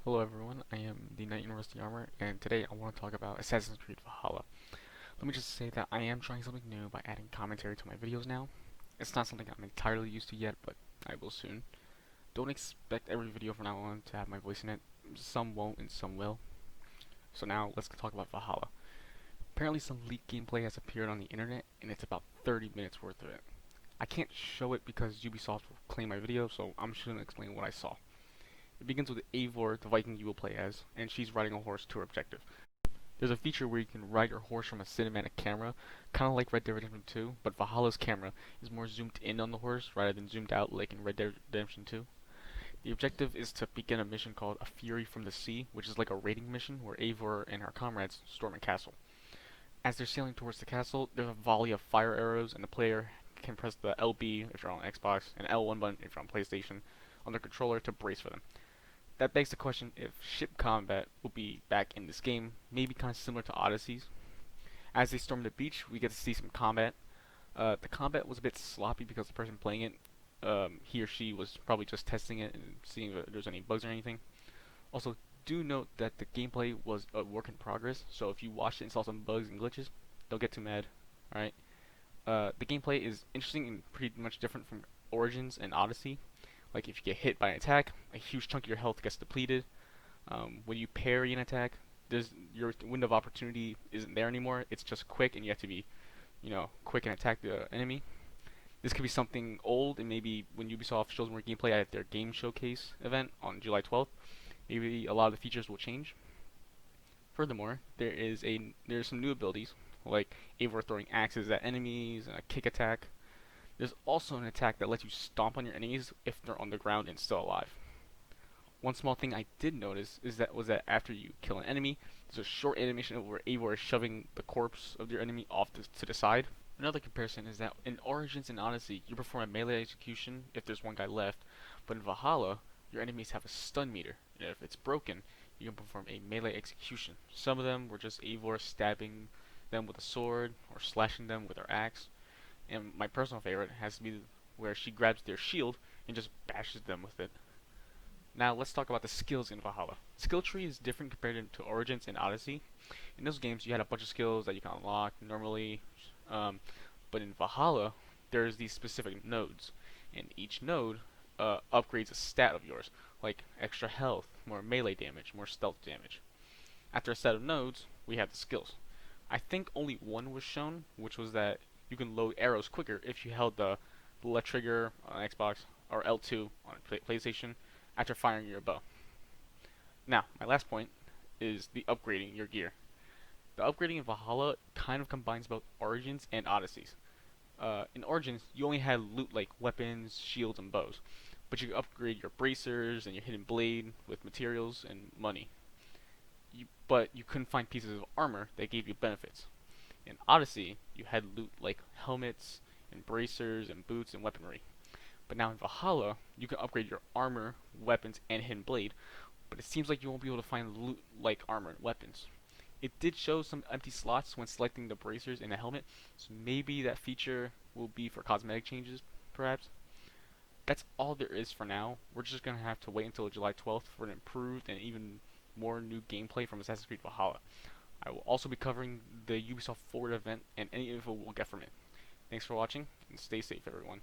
Hello everyone, I am the Knight in Rusty Armor, and today I want to talk about Assassin's Creed Valhalla. Let me just say that I am trying something new by adding commentary to my videos now. It's not something I'm entirely used to yet, but I will soon. Don't expect every video from now on to have my voice in it. Some won't and some will. So now, let's talk about Valhalla. Apparently some leaked gameplay has appeared on the internet, and it's about 30 minutes worth of it. I can't show it because Ubisoft will claim my video, so I'm just going to explain what I saw. It begins with Eivor, the Viking you will play as, and she's riding a horse to her objective. There's a feature where you can ride your horse from a cinematic camera, kind of like Red Dead Redemption 2, but Valhalla's camera is more zoomed in on the horse rather than zoomed out like in Red Dead Redemption 2. The objective is to begin a mission called A Fury from the Sea, which is like a raiding mission where Eivor and her comrades storm a castle. As they're sailing towards the castle, there's a volley of fire arrows, and the player can press the LB if you're on Xbox and L1 button if you're on PlayStation on the controller to brace for them. That begs the question if ship combat will be back in this game, maybe kind of similar to Odyssey's. As they storm the beach, we get to see some combat. The combat was a bit sloppy because the person playing it, he or she was probably just testing it and seeing if there's any bugs or anything. Also, do note that the gameplay was a work in progress, so if you watched it and saw some bugs and glitches, don't get too mad. Alright? The gameplay is interesting and pretty much different from Origins and Odyssey. Like if you get hit by an attack, a huge chunk of your health gets depleted. When you parry an attack, your window of opportunity isn't there anymore. It's just quick, and you have to be, quick and attack the enemy. This could be something old, and maybe when Ubisoft shows more gameplay at their game showcase event on July 12th, maybe a lot of the features will change. Furthermore, there's some new abilities like Eivor throwing axes at enemies and a kick attack. There's also an attack that lets you stomp on your enemies if they're on the ground and still alive. One small thing I did notice was that after you kill an enemy, there's a short animation where Eivor is shoving the corpse of your enemy off to the side. Another comparison is that in Origins and Odyssey, you perform a melee execution if there's one guy left, but in Valhalla, your enemies have a stun meter, and if it's broken, you can perform a melee execution. Some of them were just Eivor stabbing them with a sword or slashing them with her axe. And my personal favorite has to be where she grabs their shield and just bashes them with it. Now let's talk about the skills in Valhalla. Skill tree is different compared to Origins and Odyssey. In those games, you had a bunch of skills that you can unlock normally, but in Valhalla, there's these specific nodes, and each node upgrades a stat of yours, like extra health, more melee damage, more stealth damage. After a set of nodes, we have the skills. I think only one was shown, which was that you can load arrows quicker if you held the left trigger on Xbox or L2 on PlayStation after firing your bow. Now, my last point is the upgrading your gear. The upgrading in Valhalla kind of combines both Origins and Odysseys. In Origins, you only had loot like weapons, shields, and bows, but you could upgrade your bracers and your hidden blade with materials and money. But you couldn't find pieces of armor that gave you benefits. In Odyssey, you had loot like helmets and bracers and boots and weaponry. But now in Valhalla, you can upgrade your armor, weapons, and hidden blade, but it seems like you won't be able to find loot like armor and weapons. It did show some empty slots when selecting the bracers and the helmet, so maybe that feature will be for cosmetic changes, perhaps. That's all there is for now. We're just gonna have to wait until July 12th for an improved and even more new gameplay from Assassin's Creed Valhalla. I will also be covering the Ubisoft Forward event and any info we'll get from it. Thanks for watching, and stay safe, everyone.